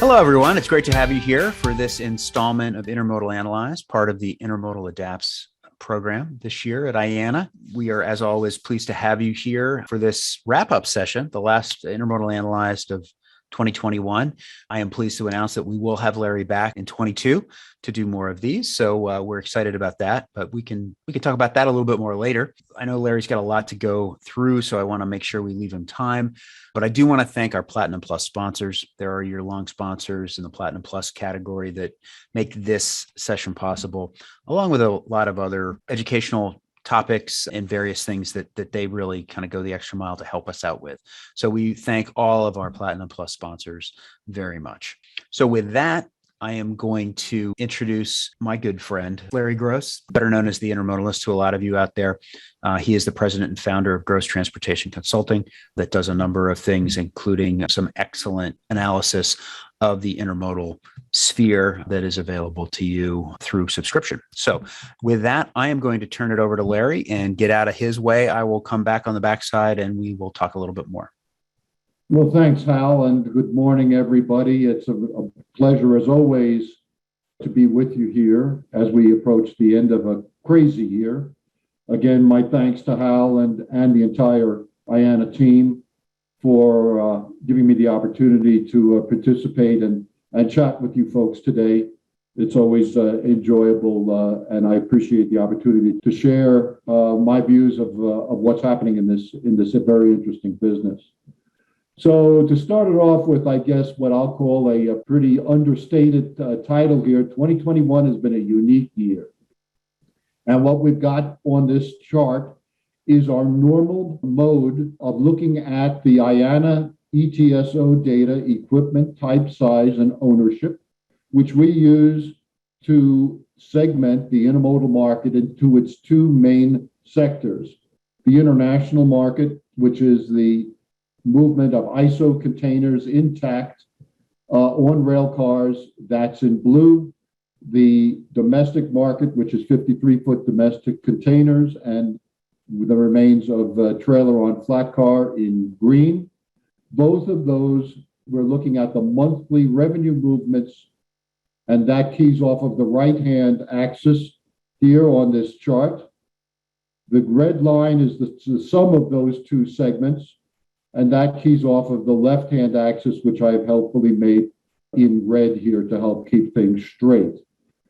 Hello, everyone. It's great to have you here for this installment of Intermodal Analyze, part of the Intermodal Adapts program this year at IANA. We are, as always, pleased to have you here for this wrap-up session, the last Intermodal Analyzed of 2021. I am pleased to announce that we will have Larry back in 22 to do more of these. So we're excited about that, but we can talk about that a little bit more later. I know Larry's got a lot to go through, so I want to make sure we leave him time. But I do want to thank our Platinum Plus sponsors. There are year-long sponsors in the Platinum Plus category that make this session possible, along with a lot of other educational topics and various things that they really kind of go the extra mile to help us out with. So we thank all of our Platinum Plus sponsors very much. So with that, I am going to introduce my good friend, Larry Gross, better known as the Intermodalist to a lot of you out there. He is the president and founder of Gross Transportation Consulting that does a number of things, including some excellent analysis of the intermodal sphere that is available to you through subscription. So with that, I am going to turn it over to Larry and get out of his way. I will come back on the backside and we will talk a little bit more. Well, thanks, Hal, and good morning, everybody. It's a pleasure, as always, to be with you here as we approach the end of a crazy year. Again, my thanks to Hal and the entire IANA team for giving me the opportunity to participate and chat with you folks today. It's always enjoyable, and I appreciate the opportunity to share my views of what's happening in this very interesting business. So to start it off with, I guess what I'll call a pretty understated title here, 2021 has been a unique year. And what we've got on this chart is our normal mode of looking at the IANA ETSO data, equipment, type, size, and ownership, which we use to segment the intermodal market into its two main sectors. The international market, which is the movement of ISO containers intact on rail cars, that's in blue. The domestic market, which is 53-foot domestic containers and the remains of trailer on flat car in green. Both of those, we're looking at the monthly revenue movements, and that keys off of the right-hand axis here on this chart. The red line is the sum of those two segments, and that keys off of the left-hand axis, which I have helpfully made in red here to help keep things straight.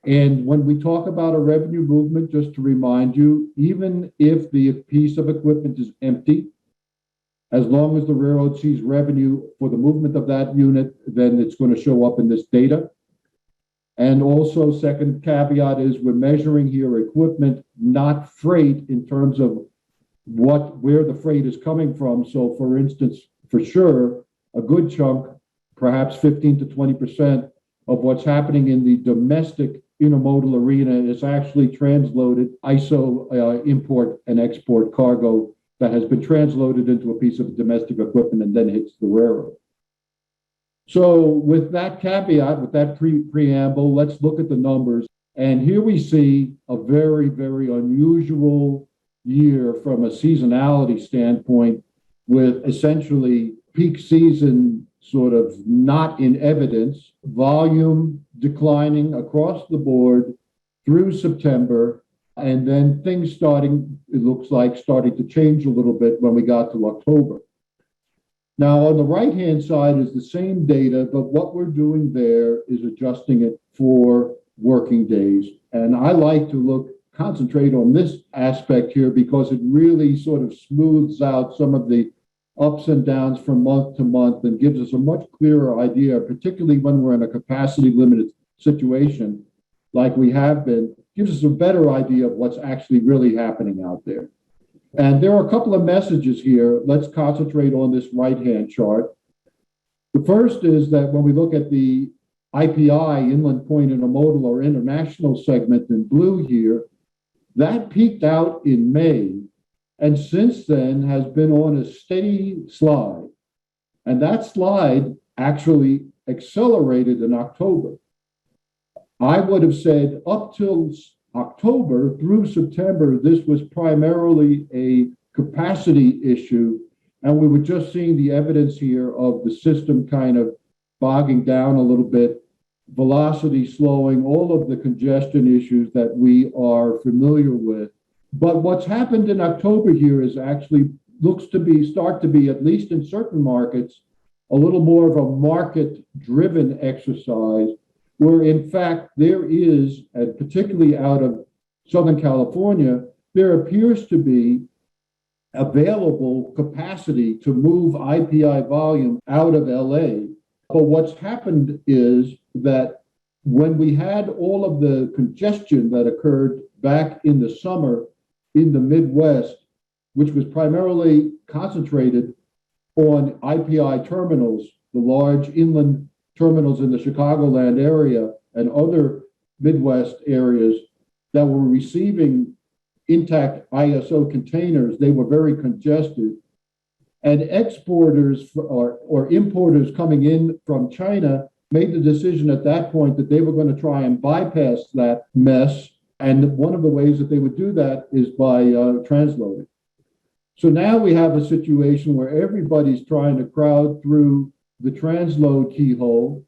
And when we talk about a revenue movement, just to remind you, even if the piece of equipment is empty, as long as the railroad sees revenue for the movement of that unit, then it's going to show up in this data. And also, second caveat is we're measuring here equipment, not freight, in terms of where the freight is coming from. So for instance, for sure, a good chunk, perhaps 15 to 20% of what's happening in the domestic intermodal arena is actually transloaded ISO import and export cargo that has been transloaded into a piece of domestic equipment and then hits the railroad. So with that caveat, with that preamble, let's look at the numbers. And here we see a very, very unusual year from a seasonality standpoint, with essentially peak season sort of not in evidence, volume declining across the board through September, and then things starting to change a little bit when we got to October. Now, on the right-hand side is the same data, but what we're doing there is adjusting it for working days. And I like to concentrate on this aspect here because it really sort of smooths out some of the ups and downs from month to month and gives us a much clearer idea, particularly when we're in a capacity limited situation like we have been, gives us a better idea of what's actually really happening out there. And there are a couple of messages here. Let's concentrate on this right-hand chart. The first is that when we look at the IPI, Inland Point Intermodal or International segment in blue here, that peaked out in May, and since then has been on a steady slide. And that slide actually accelerated in October. I would have said up till October through September, this was primarily a capacity issue, and we were just seeing the evidence here of the system kind of bogging down a little bit, velocity slowing, all of the congestion issues that we are familiar with. But what's happened in October here is actually start to be, at least in certain markets, a little more of a market-driven exercise, where in fact there is, and particularly out of Southern California, there appears to be available capacity to move IPI volume out of LA. But what's happened is that when we had all of the congestion that occurred back in the summer in the Midwest, which was primarily concentrated on IPI terminals, the large inland terminals in the Chicagoland area and other Midwest areas that were receiving intact ISO containers, they were very congested. And exporters or importers coming in from China made the decision at that point that they were going to try and bypass that mess. And one of the ways that they would do that is by transloading. So now we have a situation where everybody's trying to crowd through the transload keyhole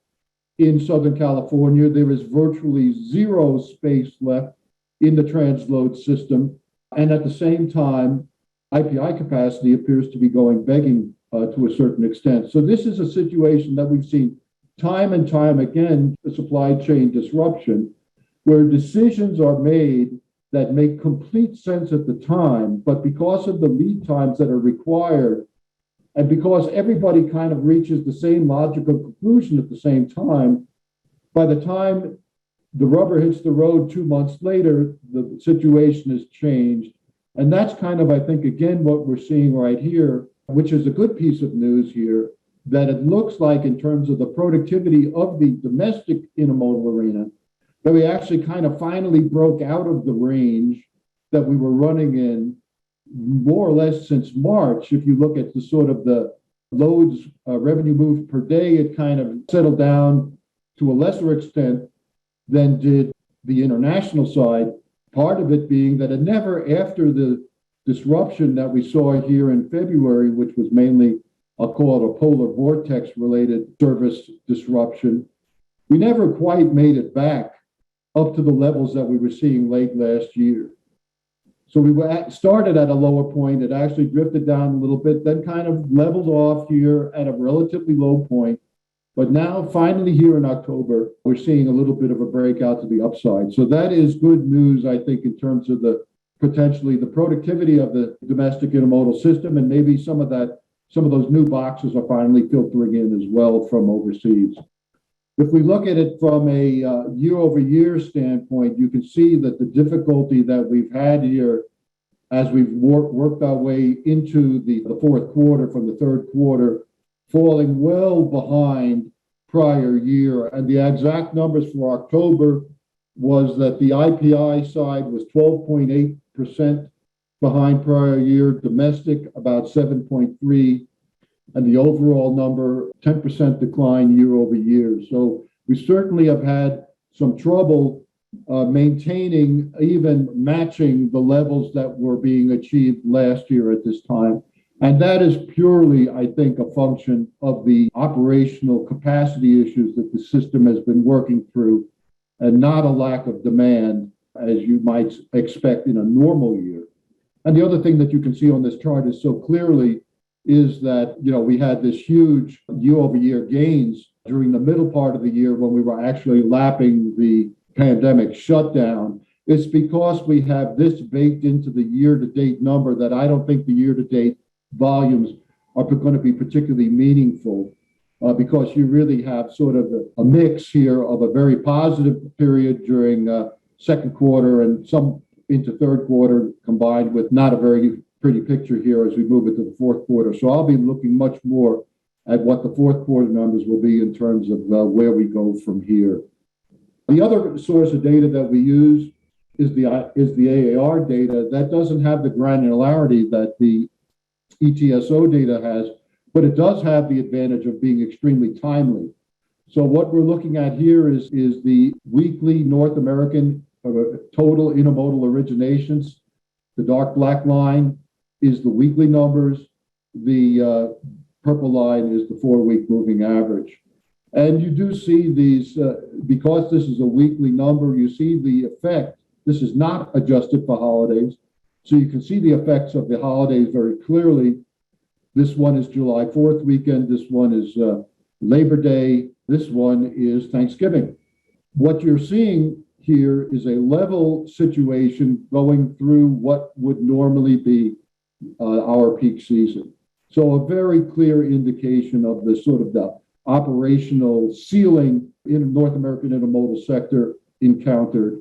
in Southern California. There is virtually zero space left in the transload system. And at the same time, IPI capacity appears to be going begging to a certain extent. So this is a situation that we've seen time and time again, a supply chain disruption, where decisions are made that make complete sense at the time, but because of the lead times that are required, and because everybody kind of reaches the same logical conclusion at the same time, by the time the rubber hits the road 2 months later, the situation has changed. And that's kind of, I think, again, what we're seeing right here, which is a good piece of news here, that it looks like in terms of the productivity of the domestic intermodal arena, that we actually kind of finally broke out of the range that we were running in more or less since March. If you look at the sort of the loads, revenue moved per day, it kind of settled down to a lesser extent than did the international side. Part of it being that it never, after the disruption that we saw here in February, which was mainly, I'll call it a polar vortex related service disruption, we never quite made it back up to the levels that we were seeing late last year. So we started at a lower point. It actually drifted down a little bit, then kind of leveled off here at a relatively low point. But now, finally, here in October, we're seeing a little bit of a breakout to the upside. So that is good news, I think, in terms of the potentially the productivity of the domestic intermodal system, and maybe some of those new boxes are finally filtering in as well from overseas. If we look at it from a year-over-year standpoint, you can see that the difficulty that we've had here as we've worked our way into the fourth quarter from the third quarter, falling well behind prior year. And the exact numbers for October was that the IPI side was 12.8% behind prior year, domestic about 7.3%. And the overall number, 10% decline year over year. So we certainly have had some trouble maintaining, even matching the levels that were being achieved last year at this time. And that is purely, I think, a function of the operational capacity issues that the system has been working through, and not a lack of demand, as you might expect in a normal year. And the other thing that you can see on this chart is so clearly is that, we had this huge year-over-year gains during the middle part of the year when we were actually lapping the pandemic shutdown. It's because we have this baked into the year-to-date number that I don't think the year-to-date volumes are going to be particularly meaningful because you really have sort of a mix here of a very positive period during second quarter and some into third quarter combined with not a very pretty picture here as we move into the fourth quarter. So I'll be looking much more at what the fourth quarter numbers will be in terms of where we go from here. The other source of data that we use is the AAR data. That doesn't have the granularity that the ETSO data has, but it does have the advantage of being extremely timely. So what we're looking at here is the weekly North American total intermodal originations. The dark black line is the weekly numbers. The purple line is the 4-week moving average. And you do see these, because this is a weekly number, you see the effect. This is not adjusted for holidays. So you can see the effects of the holidays very clearly. This one is July 4th weekend. This one is Labor Day. This one is Thanksgiving. What you're seeing here is a level situation going through what would normally be our peak season. So a very clear indication of the sort of the operational ceiling in the North American intermodal sector encountered.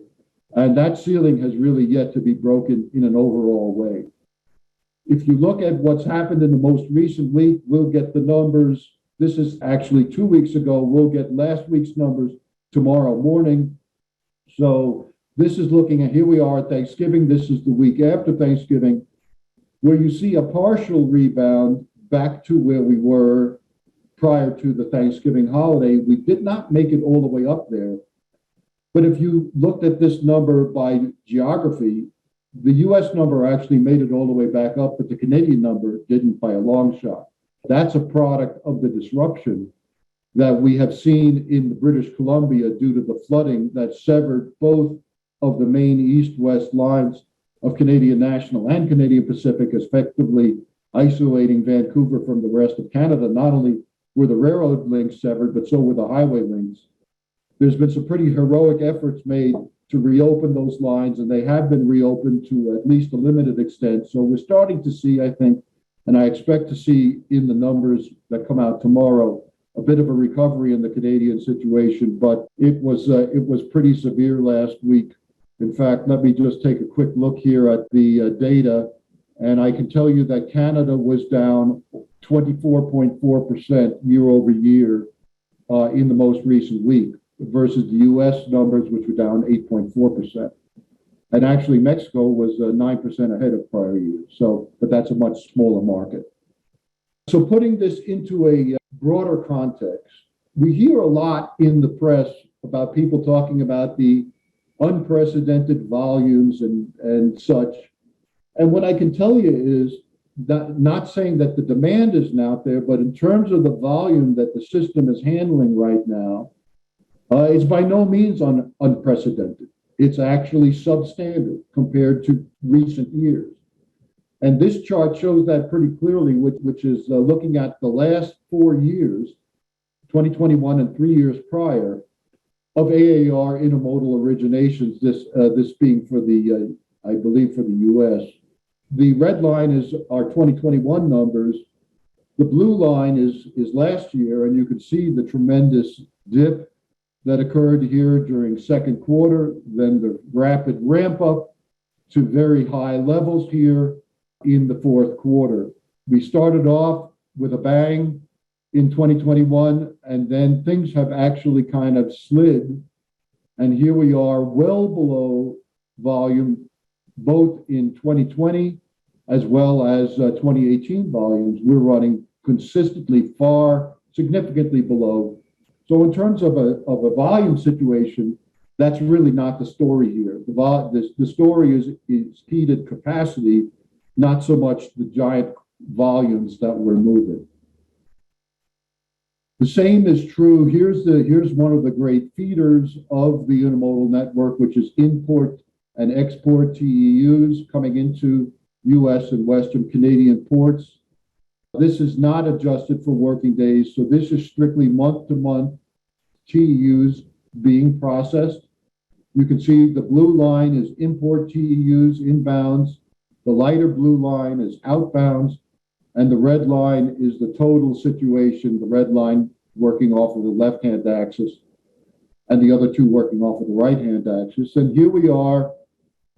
And that ceiling has really yet to be broken in an overall way. If you look at what's happened in the most recent week, we'll get the numbers. This is actually 2 weeks ago. We'll get last week's numbers tomorrow morning. So this is looking at, here we are at Thanksgiving. This is the week after Thanksgiving, where you see a partial rebound back to where we were prior to the Thanksgiving holiday. We did not make it all the way up there. But if you looked at this number by geography, the US number actually made it all the way back up, but the Canadian number didn't by a long shot. That's a product of the disruption that we have seen in the British Columbia due to the flooding that severed both of the main east-west lines of Canadian National and Canadian Pacific, effectively isolating Vancouver from the rest of Canada. Not only were the railroad links severed, but so were the highway links. There's been some pretty heroic efforts made to reopen those lines, and they have been reopened to at least a limited extent. So we're starting to see, I think, and I expect to see in the numbers that come out tomorrow, a bit of a recovery in the Canadian situation, but it was pretty severe last week. In fact, let me just take a quick look here at the data, and I can tell you that Canada was down 24.4% year over year in the most recent week, versus the US numbers, which were down 8.4%. And actually, Mexico was 9% ahead of prior years. So, but that's a much smaller market. So putting this into a broader context, we hear a lot in the press about people talking about the unprecedented volumes and such. And what I can tell you is that, not saying that the demand isn't out there, but in terms of the volume that the system is handling right now, it's by no means unprecedented. It's actually substandard compared to recent years. And this chart shows that pretty clearly, which is looking at the last 4 years, 2021 and 3 years prior, of AAR intermodal originations, this being for the, I believe, for the US. The red line is our 2021 numbers. The blue line is last year, and you can see the tremendous dip that occurred here during second quarter, then the rapid ramp up to very high levels here in the fourth quarter. We started off with a bang in 2021, and then things have actually kind of slid. And here we are well below volume, both in 2020 as well as 2018 volumes. We're running consistently significantly below. So in terms of a volume situation, that's really not the story here. The story is heated capacity, not so much the giant volumes that we're moving. The same is true. Here's one of the great feeders of the intermodal network, which is import and export TEUs coming into US and Western Canadian ports. This is not adjusted for working days, so this is strictly month-to-month TEUs being processed. You can see the blue line is import TEUs inbounds, the lighter blue line is outbounds, and the red line is the total situation, the red line working off of the left-hand axis, and the other two working off of the right-hand axis. And here we are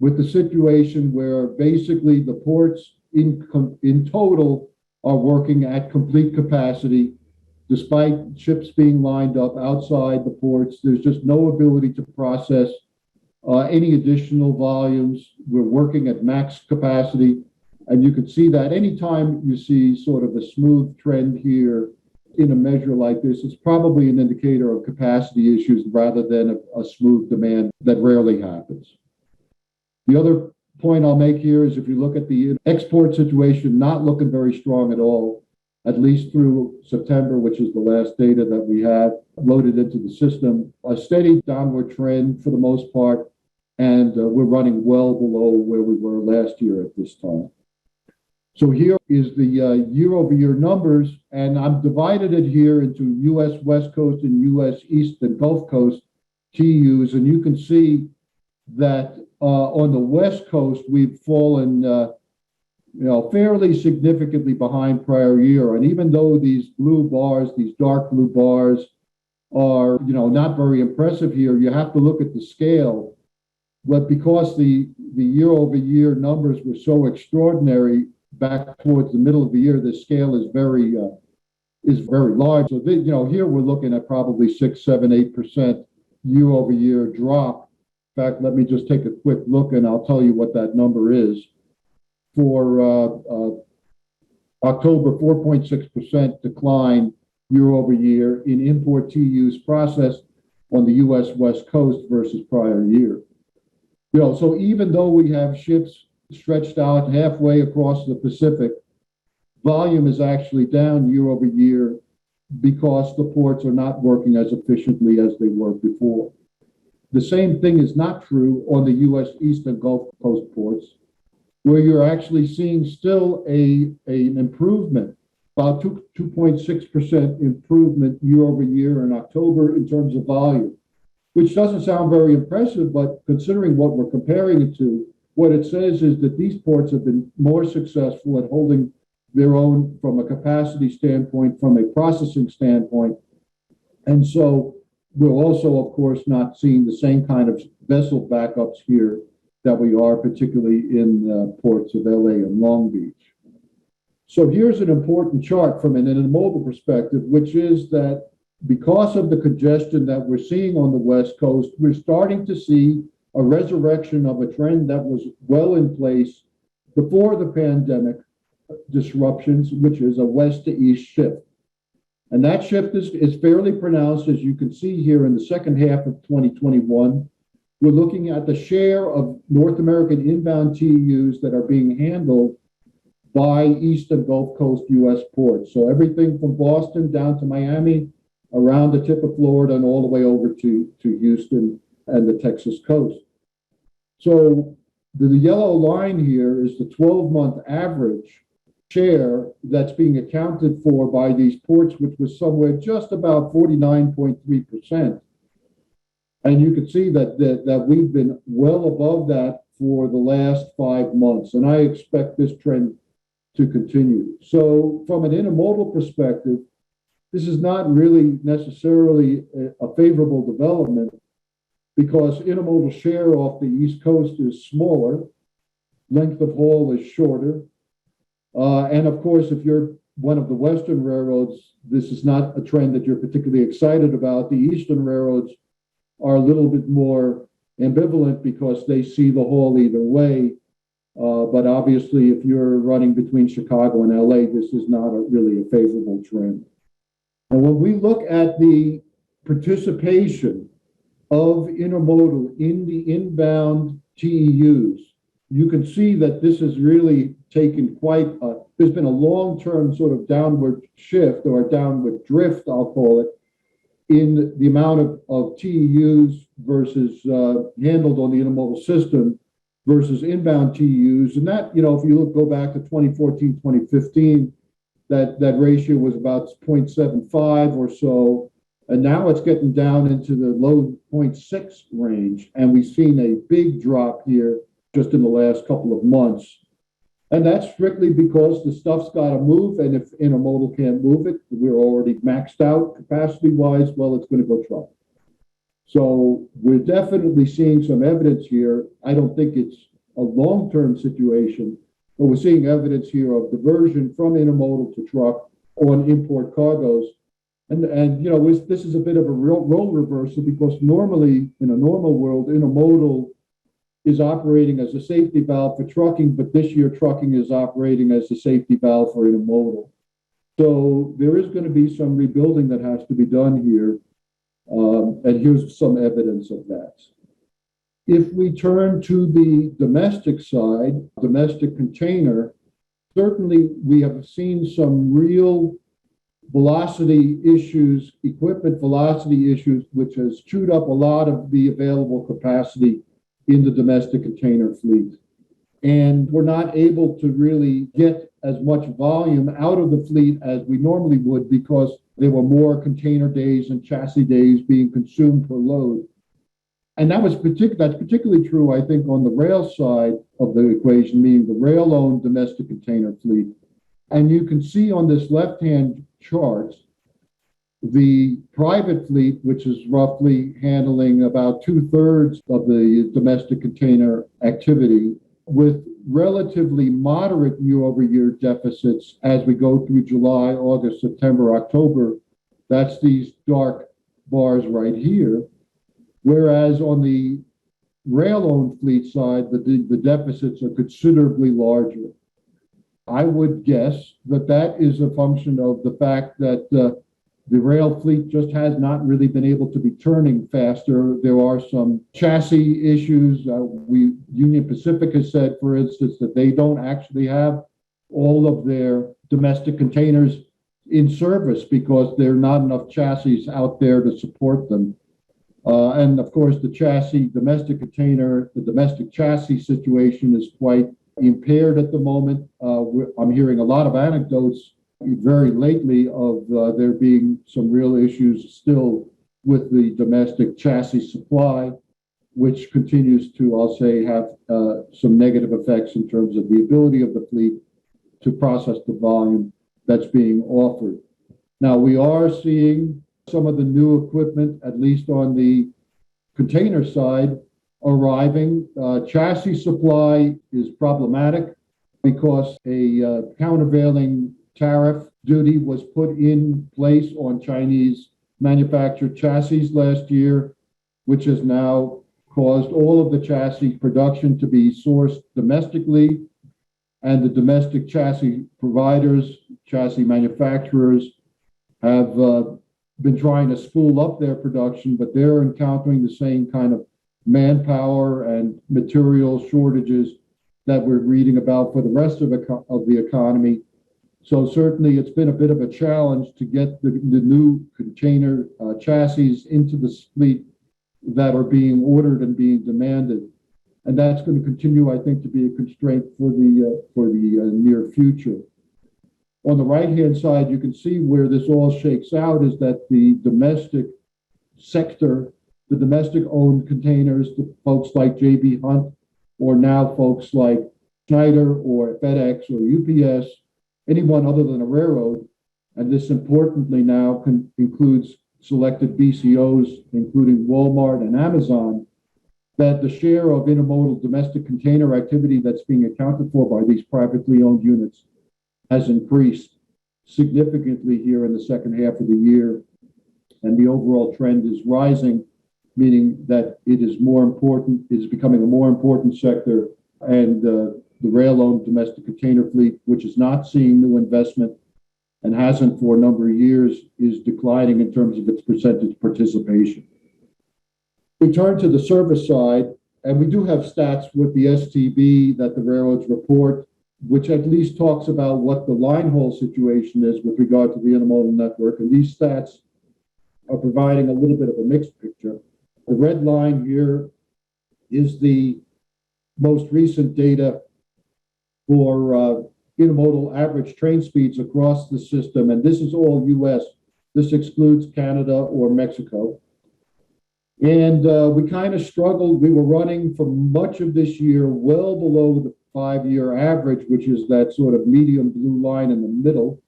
with the situation where basically the ports in total are working at complete capacity. Despite ships being lined up outside the ports, there's just no ability to process any additional volumes. We're working at max capacity. And you can see that anytime you see sort of a smooth trend here in a measure like this, it's probably an indicator of capacity issues rather than a smooth demand that rarely happens. The other point I'll make here is if you look at the export situation, not looking very strong at all. at least through September, which is the last data that we have loaded into the system, a steady downward trend for the most part, and we're running well below where we were last year at this time. So here is the year-over-year numbers, and I've divided it here into U.S. West Coast and U.S. East and Gulf Coast TEUs, and you can see that on the West Coast, we've fallen fairly significantly behind prior year. And even though these blue bars, these dark blue bars are, not very impressive here, you have to look at the scale. But because the year-over-year numbers were so extraordinary back towards the middle of the year, the scale is very large. So here we're looking at probably 6, 7, 8% year-over-year drop. In fact, let me just take a quick look, and I'll tell you what that number is. For October, 4.6% decline year-over-year in import TEUs processed on the U.S. West Coast versus prior year. So even though we have ships stretched out halfway across the Pacific, volume is actually down year-over-year because the ports are not working as efficiently as they were before. The same thing is not true on the U.S. East and Gulf Coast ports, where you're actually seeing still an improvement, about 2.6% improvement year-over-year in October in terms of volume, which doesn't sound very impressive, but considering what we're comparing it to, what it says is that these ports have been more successful at holding their own from a capacity standpoint, from a processing standpoint. And so we're also, of course, not seeing the same kind of vessel backups here that we are, particularly in ports of LA and Long Beach. So here's an important chart from an intermodal perspective, which is that because of the congestion that we're seeing on the West Coast, we're starting to see a resurrection of a trend that was well in place before the pandemic disruptions, which is a west to east shift. And that shift is fairly pronounced, as you can see here in the second half of 2021. We're looking at the share of North American inbound TEUs that are being handled by East and Gulf Coast U.S. ports. So everything from Boston down to Miami, around the tip of Florida, and all the way over to Houston and the Texas coast. So the yellow line here is the 12-month average share that's being accounted for by these ports, which was somewhere just about 49.3%. And you can see that we've been well above that for the last 5 months, and I expect this trend to continue. So from an intermodal perspective, this is not really necessarily a favorable development because intermodal share off the East Coast is smaller, length of haul is shorter, and of course, if you're one of the Western railroads, this is not a trend that you're particularly excited about. The Eastern railroads are a little bit more ambivalent because they see the haul either way. But obviously, if you're running between Chicago and LA, this is not really a favorable trend. And when we look at the participation of intermodal in the inbound TEUs, you can see that this has really taken there's been a long-term sort of downward shift or a downward drift, I'll call it, in the amount of TEUs versus handled on the intermodal system versus inbound TEUs. And that, if you go back to 2014, 2015, that ratio was about 0.75 or so. And now it's getting down into the low 0.6 range. And we've seen a big drop here just in the last couple of months. And that's strictly because the stuff's got to move. And if intermodal can't move it, we're already maxed out capacity-wise, well, it's going to go truck. So we're definitely seeing some evidence here. I don't think it's a long-term situation, but we're seeing evidence here of diversion from intermodal to truck on import cargoes. And this is a bit of a role reversal because normally, in a normal world, intermodal is operating as a safety valve for trucking, but this year trucking is operating as a safety valve for intermodal. So there is going to be some rebuilding that has to be done here. And here's some evidence of that. If we turn to the domestic side, domestic container, Certainly, we have seen some real velocity issues, equipment velocity issues, which has chewed up a lot of the available capacity in the domestic container fleet. And we're not able to really get as much volume out of the fleet as we normally would because there were more container days and chassis days being consumed per load. And that's particularly true, I think, on the rail side of the equation, meaning the rail-owned domestic container fleet. And you can see on this left-hand chart, the private fleet, which is roughly handling about 2/3 of the domestic container activity, with relatively moderate year-over-year deficits as we go through July, August, September, October. That's these dark bars right here. Whereas on the rail-owned fleet side, the deficits are considerably larger. I would guess that that is a function of the fact that the rail fleet just has not really been able to be turning faster. There are some chassis issues. Union Pacific has said, for instance, that they don't actually have all of their domestic containers in service because there are not enough chassis out there to support them. And of course, the domestic chassis situation is quite impaired at the moment. I'm hearing a lot of anecdotes very lately of there being some real issues still with the domestic chassis supply, which continues to, I'll say, have some negative effects in terms of the ability of the fleet to process the volume that's being offered. Now, we are seeing some of the new equipment, at least on the container side, arriving. Chassis supply is problematic because a countervailing tariff duty was put in place on Chinese manufactured chassis last year, which has now caused all of the chassis production to be sourced domestically. And the domestic chassis providers, chassis manufacturers, have been trying to spool up their production, but they're encountering the same kind of manpower and material shortages that we're reading about for the rest of the economy. So certainly it's been a bit of a challenge to get the new container chassis into the fleet that are being ordered and being demanded. And that's going to continue, I think, to be a constraint for the near future. On the right-hand side, you can see where this all shakes out is that the domestic sector, the domestic-owned containers, the folks like J.B. Hunt, or now folks like Schneider or FedEx or UPS, anyone other than a railroad, and this importantly now includes selected BCOs, including Walmart and Amazon, that the share of intermodal domestic container activity that's being accounted for by these privately owned units has increased significantly here in the second half of the year. And the overall trend is rising, meaning that it is more important, it is becoming a more important sector, and the rail-owned domestic container fleet, which is not seeing new investment and hasn't for a number of years, is declining in terms of its percentage participation. We turn to the service side, and we do have stats with the STB that the railroads report, which at least talks about what the line haul situation is with regard to the intermodal network. And these stats are providing a little bit of a mixed picture. The red line here is the most recent data for intermodal average train speeds across the system. And this is all US. This excludes Canada or Mexico. And we kind of struggled. We were running for much of this year well below the 5-year average, which is that sort of medium blue line in the middle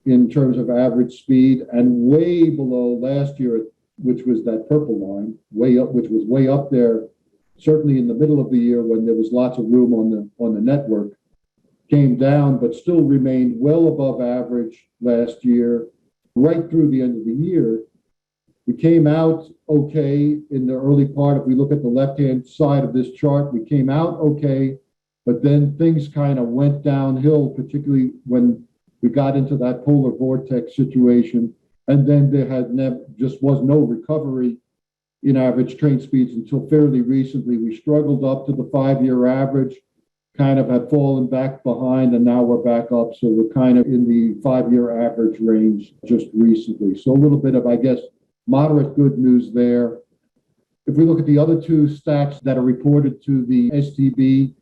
in terms of average speed, and way below last year, which was that purple line, which was way up there, certainly in the middle of the year when there was lots of room on the network. Came down, but still remained well above average last year, right through the end of the year. We came out okay in the early part. If we look at the left-hand side of this chart, we came out okay, but then things kind of went downhill, particularly when we got into that polar vortex situation. And then there just was no recovery in average train speeds until fairly recently. We struggled up to the 5-year average, kind of have fallen back behind, and now we're back up. So we're kind of in the 5-year average range just recently. So a little bit of, I guess, moderate good news there. If we look at the other two stats that are reported to the STB,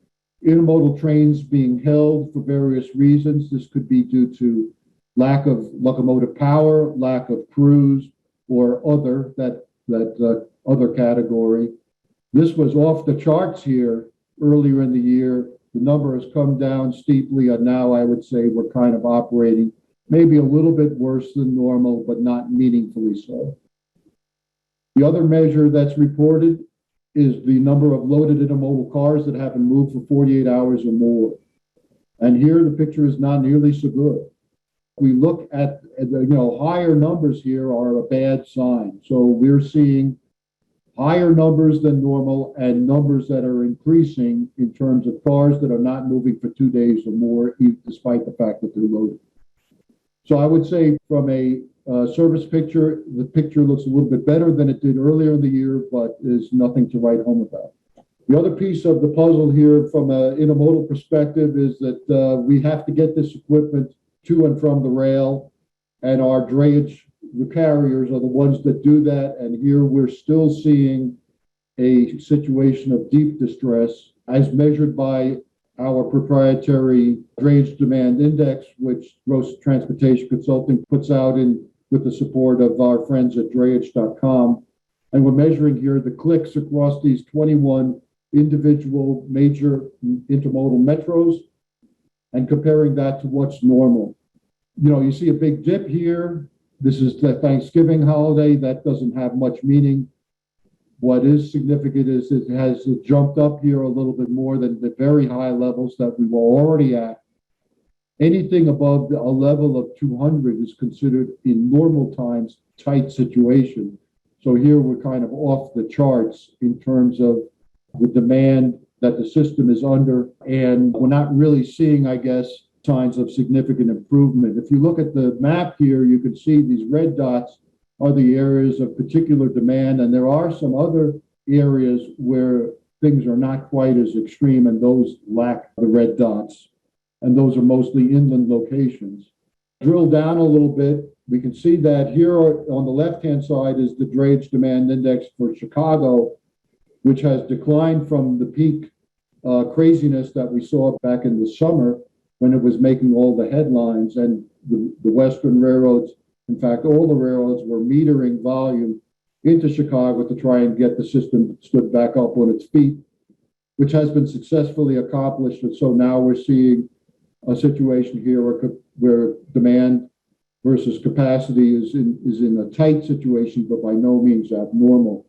intermodal trains being held for various reasons. This could be due to lack of locomotive power, lack of crews, or other other category. This was off the charts here earlier in the year. The number has come down steeply, and now I would say we're kind of operating maybe a little bit worse than normal, but not meaningfully so. The other measure that's reported is the number of loaded intermodal cars that haven't moved for 48 hours or more. And here the picture is not nearly so good. We look at higher numbers here are a bad sign. So we're seeing higher numbers than normal and numbers that are increasing in terms of cars that are not moving for 2 days or more, despite the fact that they're loaded. So I would say from a service picture, the picture looks a little bit better than it did earlier in the year, but is nothing to write home about. The other piece of the puzzle here from an intermodal perspective is that we have to get this equipment to and from the rail, and our drayage carriers are the ones that do that. And here we're still seeing a situation of deep distress as measured by our proprietary drayage demand index, which Gross Transportation Consulting puts out with the support of our friends at drayage.com. And we're measuring here the clicks across these 21 individual major intermodal metros and comparing that to what's normal. You see a big dip here. This is the Thanksgiving holiday. That doesn't have much meaning. What is significant is it has jumped up here a little bit more than the very high levels that we were already at. Anything above a level of 200 is considered in normal times tight situation. So here we're kind of off the charts in terms of the demand that the system is under, and we're not really seeing, I guess, signs of significant improvement. If you look at the map here, you can see these red dots are the areas of particular demand, and there are some other areas where things are not quite as extreme, and those lack the red dots, and those are mostly inland locations. Drill down a little bit, we can see that here on the left-hand side is the drayage demand index for Chicago, which has declined from the peak craziness that we saw back in the summer when it was making all the headlines, and the Western railroads, in fact, all the railroads were metering volume into Chicago to try and get the system stood back up on its feet, which has been successfully accomplished. And so now we're seeing a situation here where demand versus capacity is in a tight situation, but by no means abnormal.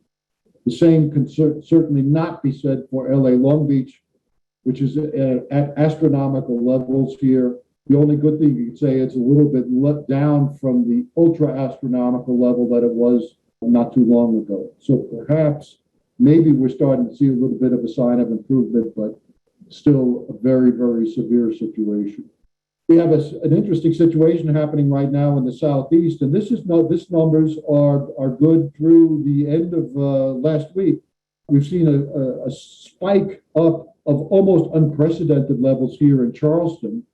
The same can certainly not be said for LA Long Beach, which is at astronomical levels here. The only good thing you could say it's a little bit let down from the ultra astronomical level that it was not too long ago. So perhaps maybe we're starting to see a little bit of a sign of improvement, but still a very, very severe situation. We have an interesting situation happening right now in the Southeast, and this numbers are good through the end of last week. We've seen a spike up of almost unprecedented levels here in Charleston,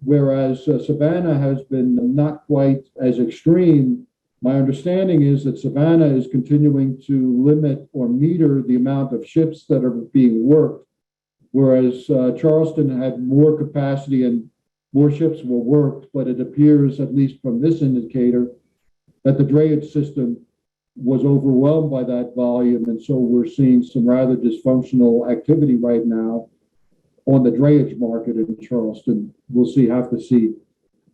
whereas Savannah has been not quite as extreme. My understanding is that Savannah is continuing to limit or meter the amount of ships that are being worked, whereas Charleston had more capacity and more ships were worked, but it appears, at least from this indicator, that the drayage system was overwhelmed by that volume, and so we're seeing some rather dysfunctional activity right now on the drayage market in Charleston. We'll have to see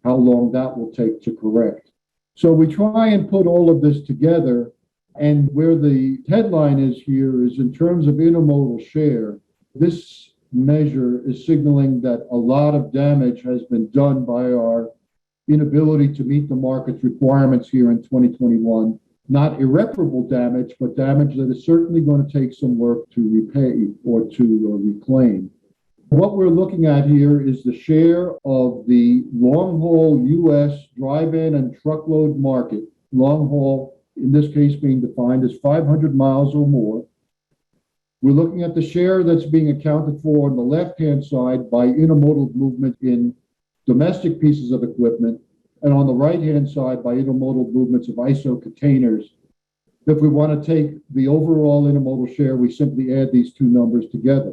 how long that will take to correct. So we try and put all of this together, and where the headline is here is in terms of intermodal share. This measure is signaling that a lot of damage has been done by our inability to meet the market's requirements here in 2021. Not irreparable damage, but damage that is certainly going to take some work to repay or to reclaim. What we're looking at here is the share of the long-haul U.S. drive-in and truckload market, long-haul in this case being defined as 500 miles or more, We're looking at the share that's being accounted for on the left-hand side by intermodal movement in domestic pieces of equipment, and on the right-hand side by intermodal movements of ISO containers. If we want to take the overall intermodal share, we simply add these two numbers together.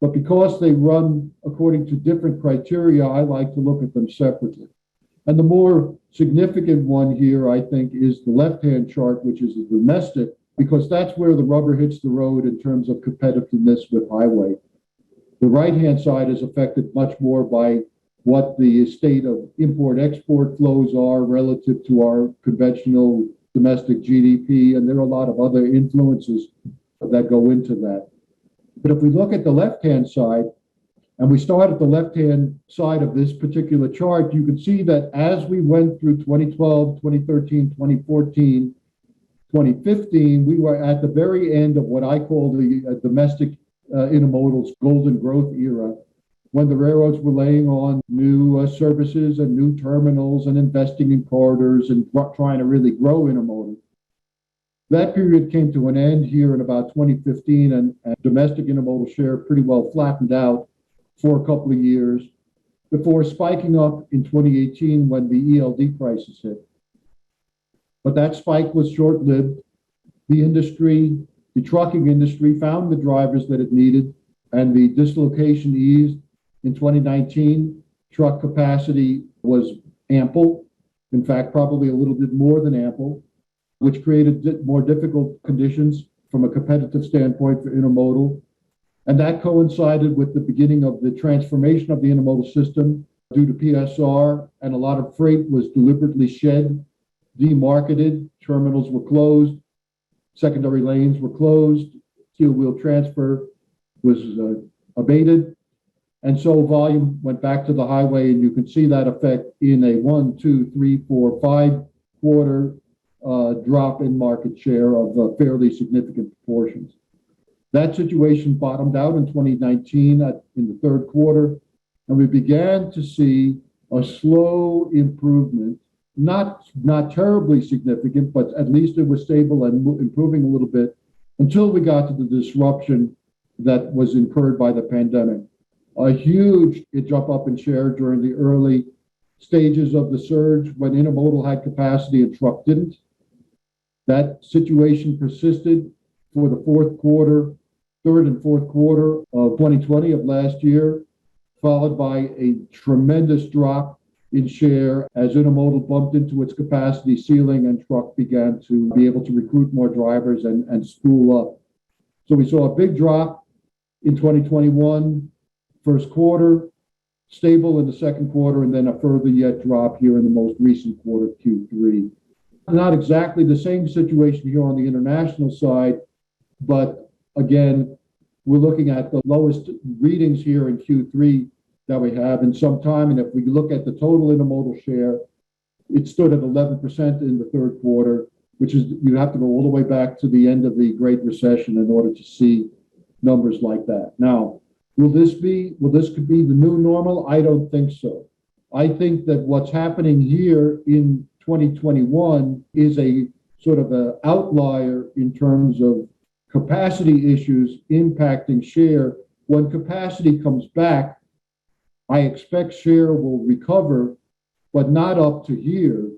But because they run according to different criteria, I like to look at them separately. And the more significant one here, I think, is the left-hand chart, which is the domestic, because that's where the rubber hits the road in terms of competitiveness with highway. The right-hand side is affected much more by what the state of import-export flows are relative to our conventional domestic GDP, and there are a lot of other influences that go into that. But if we look at the left-hand side, and we start at the left-hand side of this particular chart, you can see that as we went through 2012, 2013, 2014, 2015, we were at the very end of what I call the domestic intermodal's golden growth era, when the railroads were laying on new services and new terminals and investing in corridors and trying to really grow intermodal. That period came to an end here in about 2015, and domestic intermodal share pretty well flattened out for a couple of years before spiking up in 2018 when the ELD crisis hit. But that spike was short-lived. The trucking industry found the drivers that it needed, and the dislocation eased. In 2019, truck capacity was ample. In fact, probably a little bit more than ample, which created more difficult conditions from a competitive standpoint for intermodal. And that coincided with the beginning of the transformation of the intermodal system due to PSR, and a lot of freight was deliberately shed, demarketed, terminals were closed, secondary lanes were closed, steel wheel transfer was abated, and so volume went back to the highway, and you can see that effect in a 1, 2, 3, 4, 5 quarter drop in market share of fairly significant proportions. That situation bottomed out in 2019 in the third quarter, and we began to see a slow improvement, not terribly significant, but at least it was stable and improving a little bit until we got to the disruption that was incurred by the pandemic. A huge jump up in share during the early stages of the surge when intermodal had capacity and truck didn't. That situation persisted for the third and fourth quarter of 2020 of last year, followed by a tremendous drop in share as intermodal bumped into its capacity ceiling and truck began to be able to recruit more drivers and spool up. So we saw a big drop in 2021, first quarter, stable in the second quarter, and then a further yet drop here in the most recent quarter, Q3. Not exactly the same situation here on the international side, but again, we're looking at the lowest readings here in Q3 that we have in some time. And if we look at the total intermodal share, it stood at 11% in the third quarter, which is, you have to go all the way back to the end of the Great Recession in order to see numbers like that. Now, will this could be the new normal? I don't think so. I think that what's happening here in 2021 is a sort of an outlier in terms of capacity issues impacting share. When capacity comes back, I expect share will recover, but not up to here.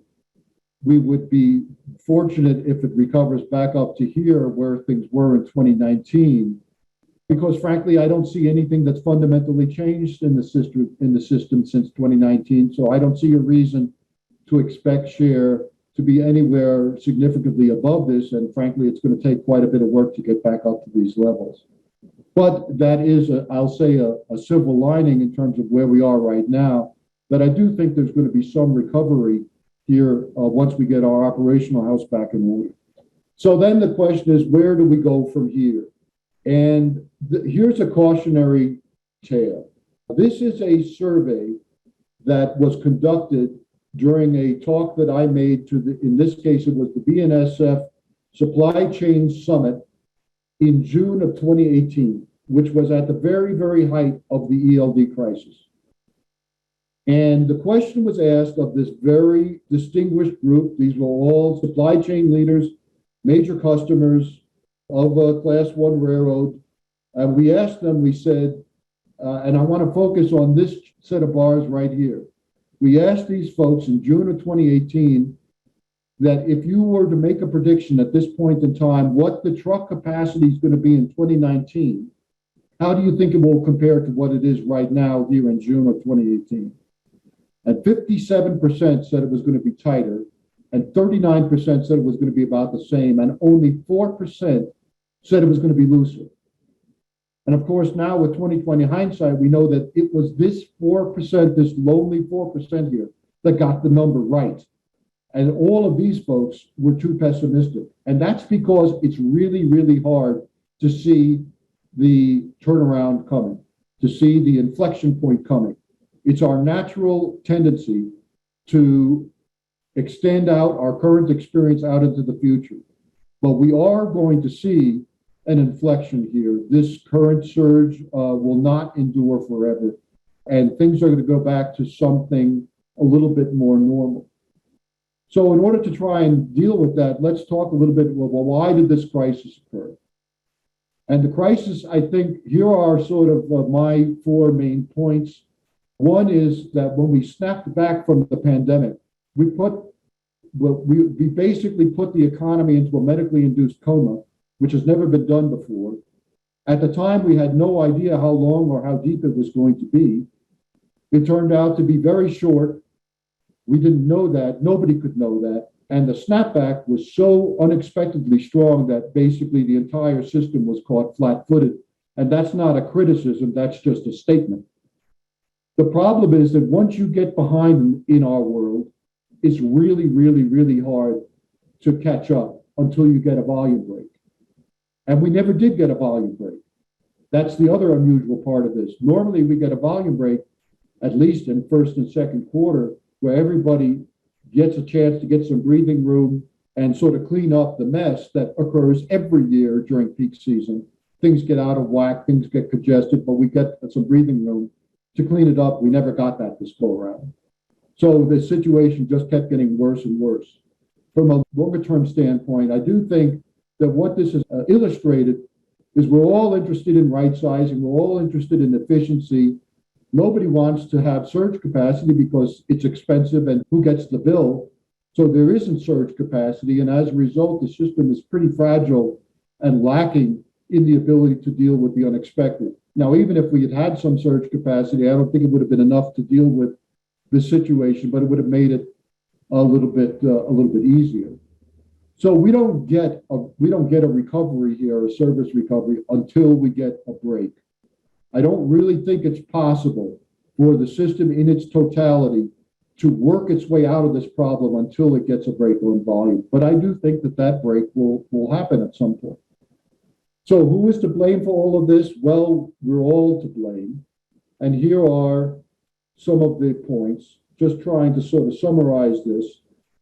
We would be fortunate if it recovers back up to here where things were in 2019, because frankly, I don't see anything that's fundamentally changed in the system since 2019. So I don't see a reason to expect share to be anywhere significantly above this. And frankly, it's going to take quite a bit of work to get back up to these levels. But that is, I'll say, a silver lining in terms of where we are right now, that I do think there's going to be some recovery here once we get our operational house back in order. So then the question is, where do we go from here? And here's a cautionary tale. This is a survey that was conducted during a talk that I made to in this case, it was the BNSF Supply Chain Summit in June of 2018, which was at the very, very height of the ELD crisis. And the question was asked of this very distinguished group. These were all supply chain leaders, major customers of a Class 1 railroad, And we asked them, we said, and I want to focus on this set of bars right here. We asked these folks in June of 2018 that if you were to make a prediction at this point in time, what the truck capacity is going to be in 2019, how do you think it will compare to what it is right now here in June of 2018? And 57% said it was going to be tighter, and 39% said it was going to be about the same, and only 4% said it was going to be looser. And of course, now with 2020 hindsight, we know that it was this 4%, this lonely 4% here, that got the number right. And all of these folks were too pessimistic. And that's because it's really, really hard to see the turnaround coming, to see the inflection point coming. It's our natural tendency to extend out our current experience out into the future. But we are going to see an inflection here. This current surge will not endure forever, and things are going to go back to something a little bit more normal. So in order to try and deal with that, let's talk a little bit about, well, why did this crisis occur? And the crisis, I think, here are sort of my four main points. One is that when we snapped back from the pandemic, we basically put the economy into a medically induced coma, which has never been done before. At the time, we had no idea how long or how deep it was going to be. It turned out to be very short. We didn't know that. Nobody could know that. And the snapback was so unexpectedly strong that basically the entire system was caught flat-footed. And that's not a criticism, that's just a statement. The problem is that once you get behind in our world, it's really, really, really hard to catch up until you get a volume break. And we never did get a volume break. That's the other unusual part of this. Normally we get a volume break, at least in first and second quarter, where everybody gets a chance to get some breathing room and sort of clean up the mess that occurs every year during peak season. Things get out of whack, things get congested, but we get some breathing room to clean it up. We never got that this go around. So the situation just kept getting worse and worse. From a longer term standpoint, I do think that what this has illustrated is we're all interested in right sizing, we're all interested in efficiency. Nobody wants to have surge capacity because it's expensive and who gets the bill. So there isn't surge capacity. And as a result, the system is pretty fragile and lacking in the ability to deal with the unexpected. Now, even if we had had some surge capacity, I don't think it would have been enough to deal with this situation, but it would have made it a little bit easier. So we don't get a recovery here, a service recovery, until we get a break. I don't really think it's possible for the system in its totality to work its way out of this problem until it gets a break on volume. But I do think that break will happen at some point. So who is to blame for all of this? Well, we're all to blame. And here are some of the points, just trying to sort of summarize this.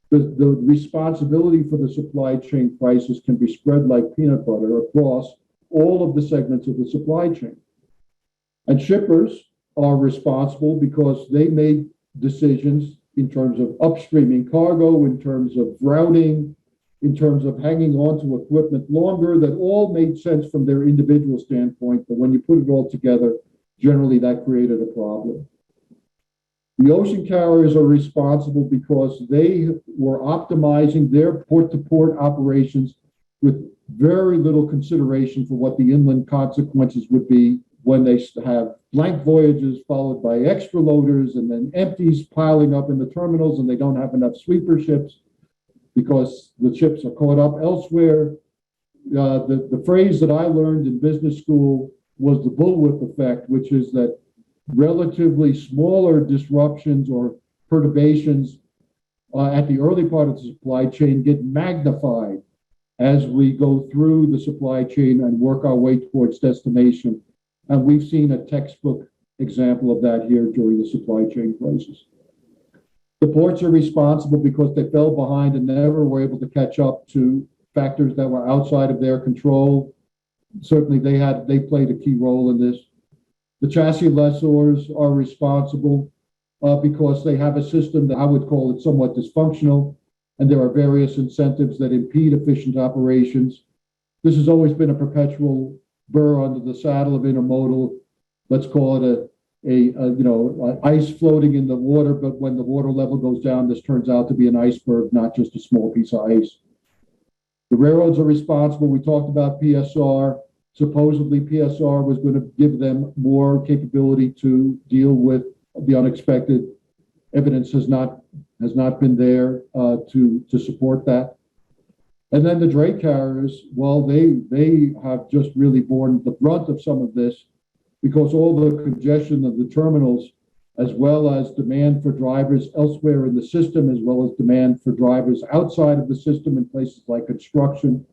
The responsibility for the supply chain crisis can be spread like peanut butter across all of the segments of the supply chain. And shippers are responsible because they made decisions in terms of upstreaming cargo, in terms of routing, in terms of hanging on to equipment longer, that all made sense from their individual standpoint. But when you put it all together, generally that created a problem. The ocean carriers are responsible because they were optimizing their port-to-port operations with very little consideration for what the inland consequences would be when they have blank voyages followed by extra loaders and then empties piling up in the terminals and they don't have enough sweeper ships because the ships are caught up elsewhere. The phrase that I learned in business school was the bullwhip effect, which is that relatively smaller disruptions or perturbations at the early part of the supply chain get magnified as we go through the supply chain and work our way towards destination. And we've seen a textbook example of that here during the supply chain crisis. The ports are responsible because they fell behind and never were able to catch up to factors that were outside of their control. Certainly they played a key role in this. The chassis lessors are responsible because they have a system that I would call it somewhat dysfunctional, and there are various incentives that impede efficient operations. This has always been a perpetual burr under the saddle of intermodal. Let's call it ice floating in the water, but when the water level goes down, this turns out to be an iceberg, not just a small piece of ice. The railroads are responsible. We talked about PSR. Supposedly, PSR was going to give them more capability to deal with the unexpected. Evidence has not been there to support that. And then the dray carriers, well, they have just really borne the brunt of some of this, because all the congestion of the terminals, as well as demand for drivers elsewhere in the system, as well as demand for drivers outside of the system in places like construction,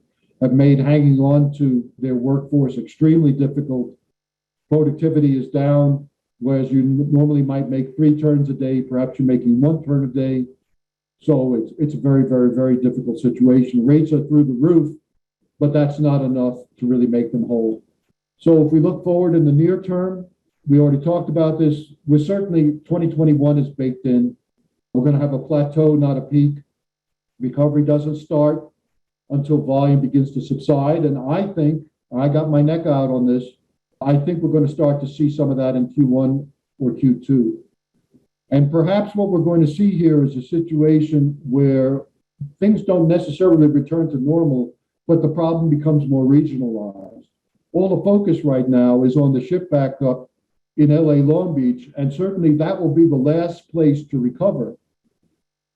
have made hanging on to their workforce extremely difficult. Productivity is down, whereas you normally might make 3 turns a day, perhaps you're making 1 turn a day. So it's a very, very, very difficult situation. Rates are through the roof, but that's not enough to really make them whole. So if we look forward in the near term, we already talked about this. We're certainly 2021 is baked in. We're going to have a plateau, not a peak. Recovery doesn't start until volume begins to subside. And I think, I got my neck out on this, I think we're going to start to see some of that in Q1 or Q2. And perhaps what we're going to see here is a situation where things don't necessarily return to normal, but the problem becomes more regionalized. All the focus right now is on the ship backup in LA Long Beach, and certainly that will be the last place to recover,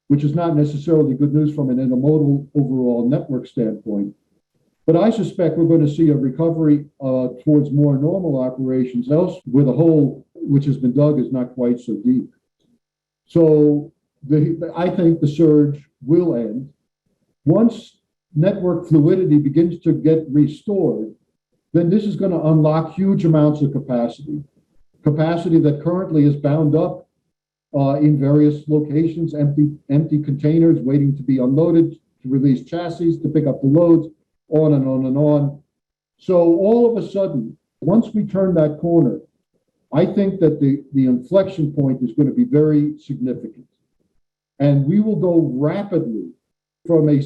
which is not necessarily good news from an intermodal overall network standpoint. But I suspect we're going to see a recovery towards more normal operations else, where the hole which has been dug is not quite so deep. So I think the surge will end. Once network fluidity begins to get restored, then this is going to unlock huge amounts of capacity that currently is bound up in various locations, empty containers waiting to be unloaded, to release chassis, to pick up the loads, on and on and on. So all of a sudden, once we turn that corner, I think that the inflection point is going to be very significant. And we will go rapidly from a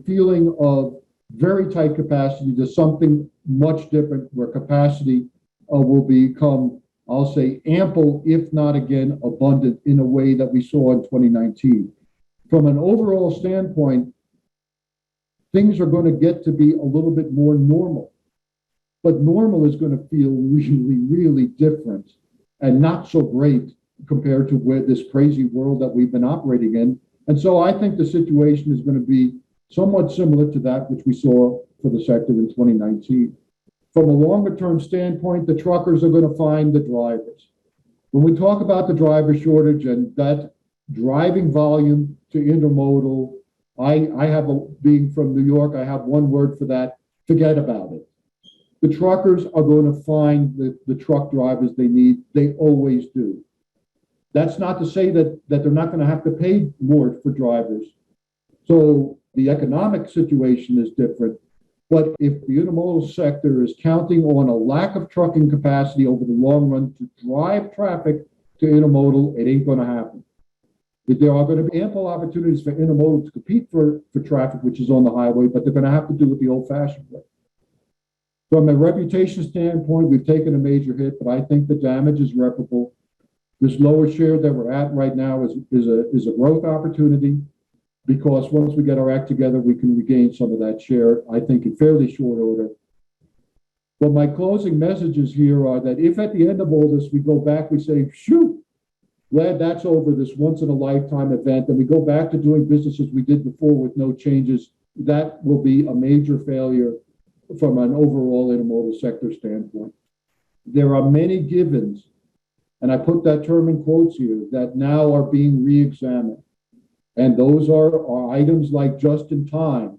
feeling of very tight capacity to something much different, where capacity will become, I'll say, ample, if not again abundant, in a way that we saw in 2019. From an overall standpoint, things are going to get to be a little bit more normal. But normal is going to feel really, really different and not so great compared to where this crazy world that we've been operating in. And so I think the situation is going to be somewhat similar to that which we saw for the sector in 2019. From a longer term standpoint, the truckers are going to find the drivers. When we talk about the driver shortage and that driving volume to intermodal, I have, being from New York, I have one word for that: forget about it. The truckers are going to find the truck drivers they need. They always do. That's not to say that they're not going to have to pay more for drivers. So the economic situation is different. But if the intermodal sector is counting on a lack of trucking capacity over the long run to drive traffic to intermodal, it ain't going to happen. There are going to be ample opportunities for intermodal to compete for traffic, which is on the highway, but they're going to have to do it the old-fashioned way. From a reputation standpoint, we've taken a major hit, but I think the damage is reparable. This lower share that we're at right now is a growth opportunity, because once we get our act together, we can regain some of that share, I think, in fairly short order. But my closing messages here are that if at the end of all this we go back, we say, shoot, glad that's over, this once-in-a-lifetime event, and we go back to doing business as we did before with no changes, that will be a major failure from an overall intermodal sector standpoint. There are many givens, and I put that term in quotes here, that now are being re-examined. And those are items like just in time,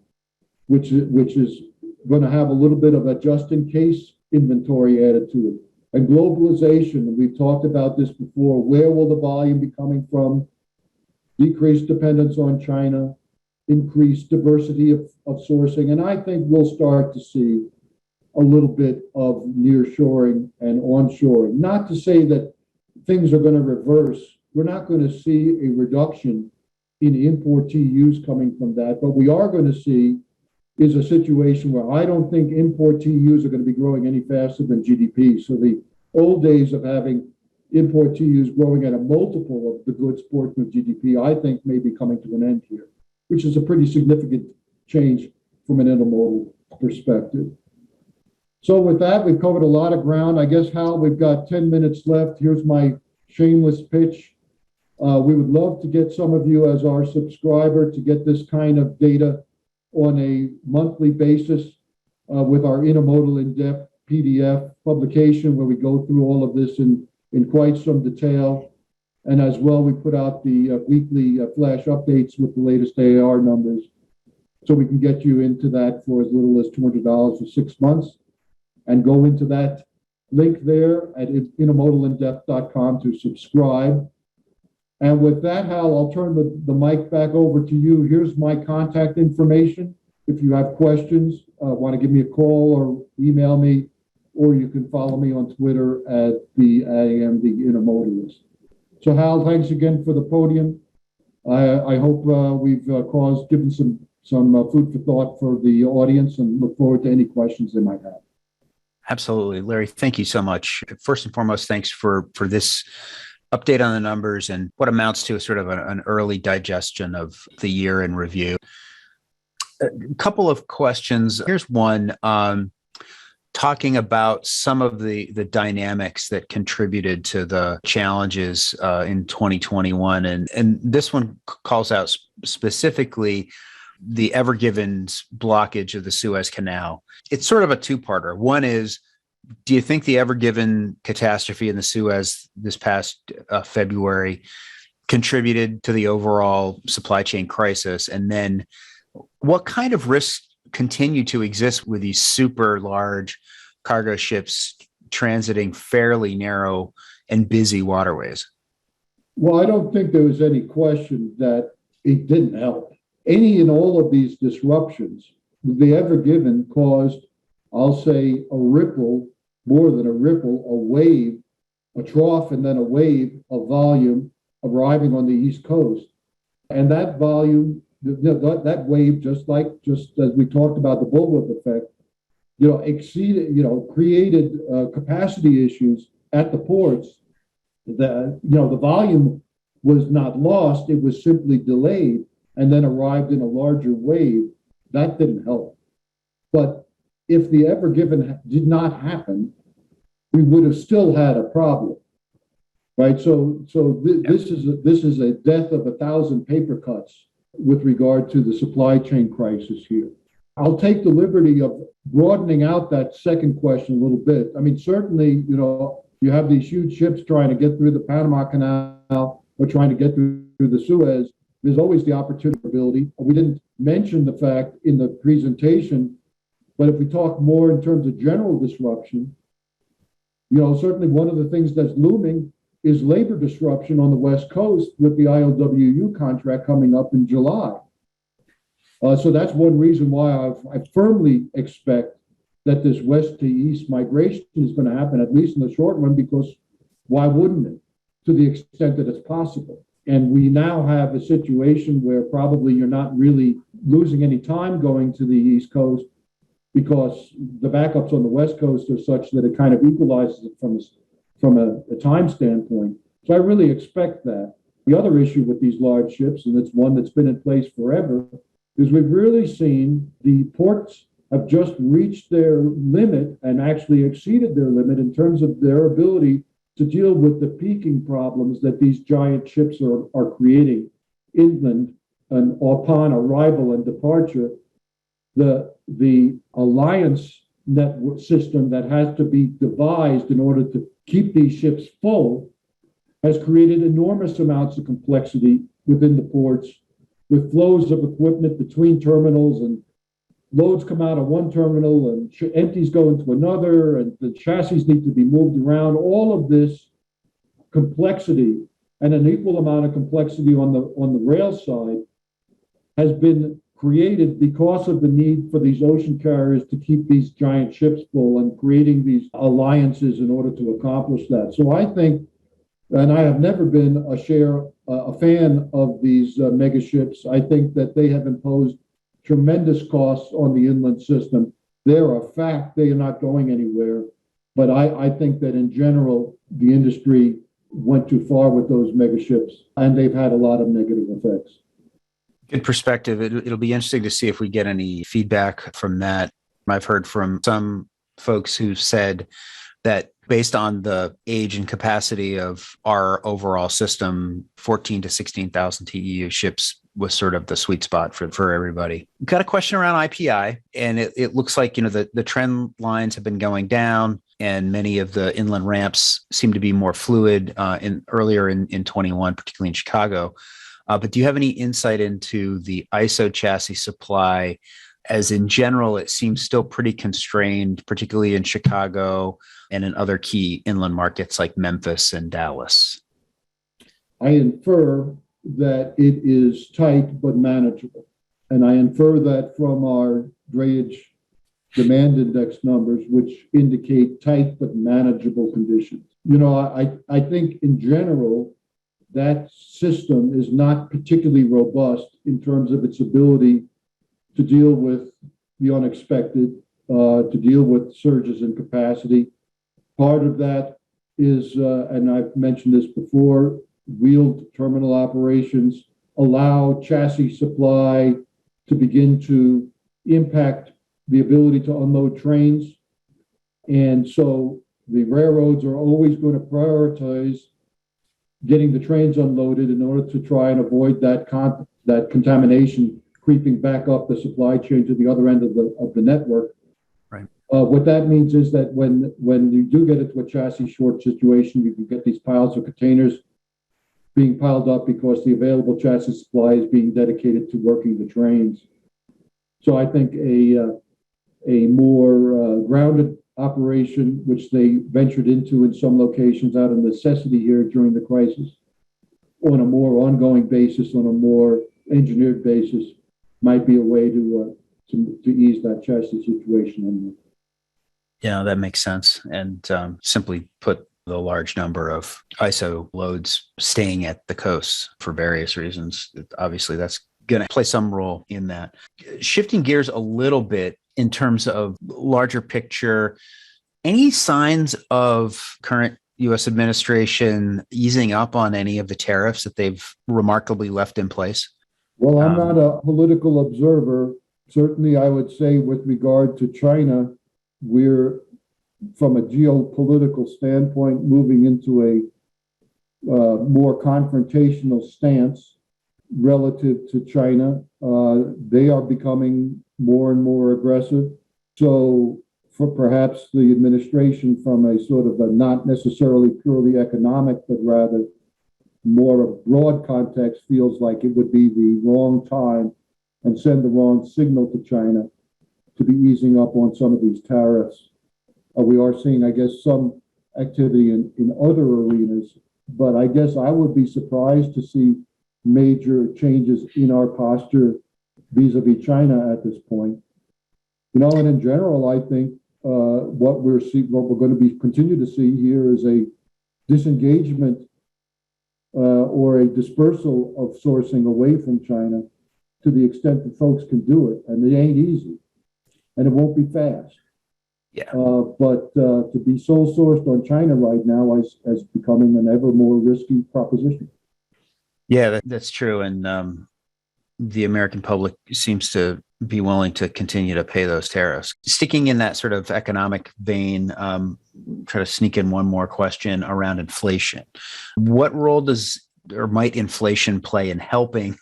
which is going to have a little bit of a just in case inventory added to it. And globalization, and we've talked about this before, where will the volume be coming from? Decreased dependence on China, increased diversity of sourcing. And I think we'll start to see a little bit of nearshoring and onshoring. Not to say that things are going to reverse. We're not going to see a reduction in import TUs coming from that, but we are going to see is a situation where I don't think import TUs are going to be growing any faster than GDP. So the old days of having import TUs growing at a multiple of the goods exported with GDP, I think may be coming to an end here, which is a pretty significant change from an intermodal perspective. So with that, we've covered a lot of ground. I guess, Hal, we've got 10 minutes left. Here's my shameless pitch. We would love to get some of you as our subscriber to get this kind of data on a monthly basis with our Intermodal In-Depth PDF publication, where we go through all of this in quite some detail. And as well, we put out the weekly flash updates with the latest AAR numbers. So we can get you into that for as little as $200 for 6 months. And go into that link there at intermodalindepth.com to subscribe. And with that, Hal, I'll turn the mic back over to you. Here's my contact information. If you have questions, want to give me a call or email me, or you can follow me on Twitter at I am the Intermodalist. So Hal, thanks again for the podium. I hope we've given some food for thought for the audience, and look forward to any questions they might have. Absolutely. Larry, thank you so much. First and foremost, thanks for this update on the numbers and what amounts to a sort of an early digestion of the year in review. A couple of questions. Here's one, talking about some of the dynamics that contributed to the challenges in 2021. And this one calls out specifically the Ever Given's blockage of the Suez Canal. It's sort of a two-parter. One is, do you think the Ever Given catastrophe in the Suez this past February contributed to the overall supply chain crisis? And then what kind of risks continue to exist with these super large cargo ships transiting fairly narrow and busy waterways? Well, I don't think there was any question that it didn't help. Any and all of these disruptions, the Ever Given caused, I'll say, a ripple, more than a ripple, a wave, a trough, and then a wave of volume arriving on the East Coast. And that volume, that wave, just as we talked about the bullwhip effect, created capacity issues at the ports. The volume was not lost; it was simply delayed, and then arrived in a larger wave. That didn't help. But if the Ever Given did not happen, we would have still had a problem, right? So this is a death of 1,000 paper cuts with regard to the supply chain crisis here. I'll take the liberty of broadening out that second question a little bit. I mean, certainly, you have these huge ships trying to get through the Panama Canal or trying to get through the Suez. There's always the opportunity. We didn't mention the fact in the presentation, but if we talk more in terms of general disruption, certainly one of the things that's looming is labor disruption on the West Coast with the ILWU contract coming up in July. So that's one reason why I firmly expect that this west to east migration is going to happen, at least in the short run, because why wouldn't it, to the extent that it's possible? And we now have a situation where probably you're not really losing any time going to the East Coast, because the backups on the West Coast are such that it kind of equalizes it from a time standpoint. So I really expect that. The other issue with these large ships, and it's one that's been in place forever, is we've really seen the ports have just reached their limit and actually exceeded their limit in terms of their ability to deal with the peaking problems that these giant ships are creating inland and upon arrival and departure. The alliance network system that has to be devised in order to keep these ships full has created enormous amounts of complexity within the ports, with flows of equipment between terminals, and loads come out of one terminal and empties go into another, and the chassis need to be moved around. All of this complexity, and an equal amount of complexity on the rail side, has been created because of the need for these ocean carriers to keep these giant ships full and creating these alliances in order to accomplish that. So I think, and I have never been a fan of these mega ships. I think that they have imposed tremendous costs on the inland system. They're a fact. They are not going anywhere. But I think that in general, the industry went too far with those megaships, and they've had a lot of negative effects. Good perspective. It'll be interesting to see if we get any feedback from that. I've heard from some folks who've said that based on the age and capacity of our overall system, 14 to 16,000 TEU ships was sort of the sweet spot for everybody. Got a question around IPI, and it looks like, the trend lines have been going down, and many of the inland ramps seem to be more fluid earlier in 21, particularly in Chicago. But do you have any insight into the ISO chassis supply? As in general, it seems still pretty constrained, particularly in Chicago and in other key inland markets like Memphis and Dallas. I infer that it is tight but manageable. And I infer that from our drayage demand index numbers, which indicate tight but manageable conditions. I think in general, that system is not particularly robust in terms of its ability to deal with the unexpected, to deal with surges in capacity. Part of that is, and I've mentioned this before, wheeled terminal operations allow chassis supply to begin to impact the ability to unload trains. And so the railroads are always going to prioritize getting the trains unloaded in order to try and avoid that contamination creeping back up the supply chain to the other end of the network. Right. What that means is that when you do get into a chassis short situation, you can get these piles of containers being piled up because the available chassis supply is being dedicated to working the trains. So I think a more grounded operation, which they ventured into in some locations out of necessity here during the crisis, on a more ongoing basis, on a more engineered basis, might be a way to ease that chassis situation. Yeah, that makes sense. And simply put, the large number of ISO loads staying at the coast for various reasons, obviously that's going to play some role in that. Shifting gears a little bit in terms of larger picture, any signs of current U.S. administration easing up on any of the tariffs that they've remarkably left in place? Well, I'm not a political observer. Certainly, I would say with regard to China, we're, from a geopolitical standpoint, moving into a more confrontational stance relative to China. They are becoming more and more aggressive. So for perhaps the administration, from a sort of a not necessarily purely economic, but rather more of broad context, feels like it would be the wrong time and send the wrong signal to China to be easing up on some of these tariffs. We are seeing, I guess, some activity in other arenas, but I guess I would be surprised to see major changes in our posture vis-a-vis China at this point. And in general, I think what we're going to continue to see here is a disengagement or a dispersal of sourcing away from China to the extent that folks can do it. And it ain't easy, and it won't be fast. Yeah. But to be sole sourced on China right now is becoming an ever more risky proposition. Yeah, that's true. And the American public seems to be willing to continue to pay those tariffs. Sticking in that sort of economic vein, try to sneak in one more question around inflation. What role might inflation play in helping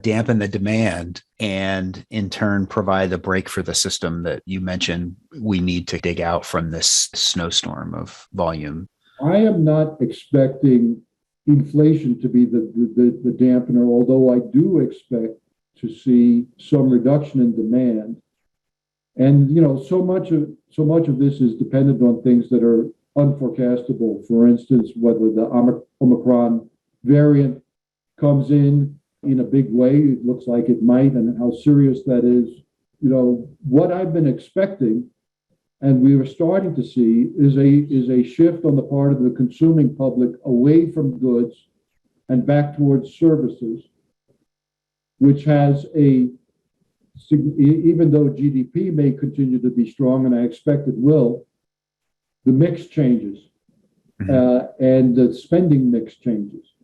dampen the demand and in turn provide the break for the system that you mentioned we need to dig out from this snowstorm of volume? I am not expecting inflation to be the dampener, although I do expect to see some reduction in demand. And so much of this is dependent on things that are unforecastable. For instance, whether the Omicron variant comes in a big way, it looks like it might, and how serious that is. What I've been expecting, and we are starting to see, is a shift on the part of the consuming public away from goods and back towards services, which has a even though GDP may continue to be strong, and I expect it will, the mix changes and the spending mix changes.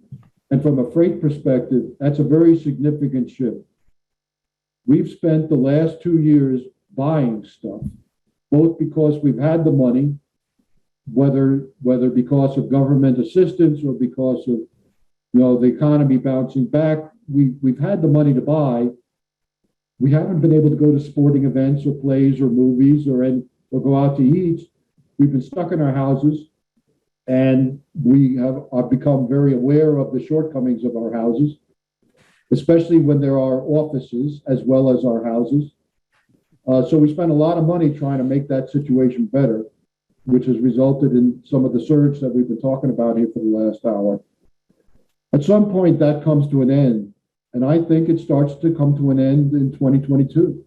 And from a freight perspective, that's a very significant shift. We've spent the last 2 years buying stuff, both because we've had the money, whether because of government assistance or because of the economy bouncing back. We've had the money to buy. We haven't been able to go to sporting events or plays or movies or go out to eat. We've been stuck in our houses, and we have become very aware of the shortcomings of our houses, especially when there are offices as well as our houses. So we spent a lot of money trying to make that situation better, which has resulted in some of the surge that we've been talking about here for the last hour. At some point, that comes to an end, and I think it starts to come to an end in 2022.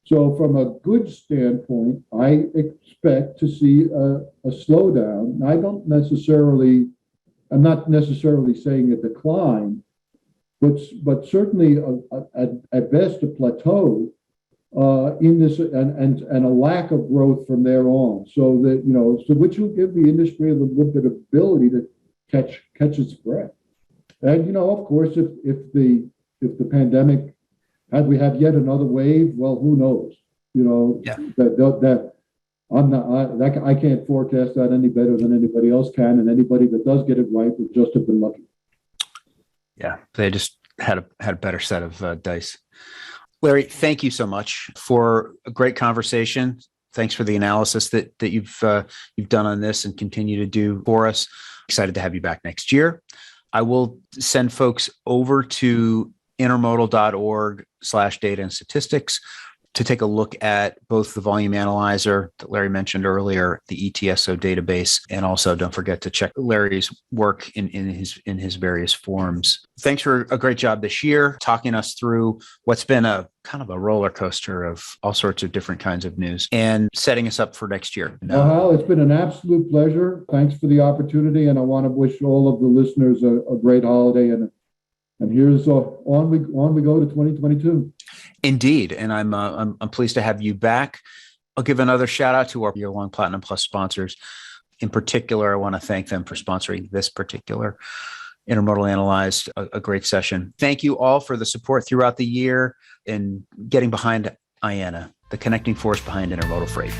So from a goods standpoint, I expect to see a slowdown. I'm not necessarily saying a decline, but certainly at best a plateau in this and a lack of growth from there on. So that which will give the industry a little bit of ability to catch its breath. And of course, if the pandemic, had we have yet another wave, well, who knows? I can't forecast that any better than anybody else can, and anybody that does get it right will just have been lucky. Yeah, they just had a better set of dice. Larry, thank you so much for a great conversation. Thanks for the analysis that you've done on this and continue to do for us. Excited to have you back next year. I will send folks over to intermodal.org/data and statistics to take a look at both the volume analyzer that Larry mentioned earlier, the ETSO database, and also don't forget to check Larry's work in his various forms. Thanks for a great job this year, talking us through what's been a kind of a roller coaster of all sorts of different kinds of news and setting us up for next year. Well, Hal, it's been an absolute pleasure. Thanks for the opportunity, and I want to wish all of the listeners a great holiday. And here's on we go to 2022. Indeed, and I'm pleased to have you back. I'll give another shout out to our year-long Platinum Plus sponsors. In particular, I want to thank them for sponsoring this particular Intermodal Analyzed, a great session. Thank you all for the support throughout the year and getting behind IANA, the connecting force behind intermodal freight.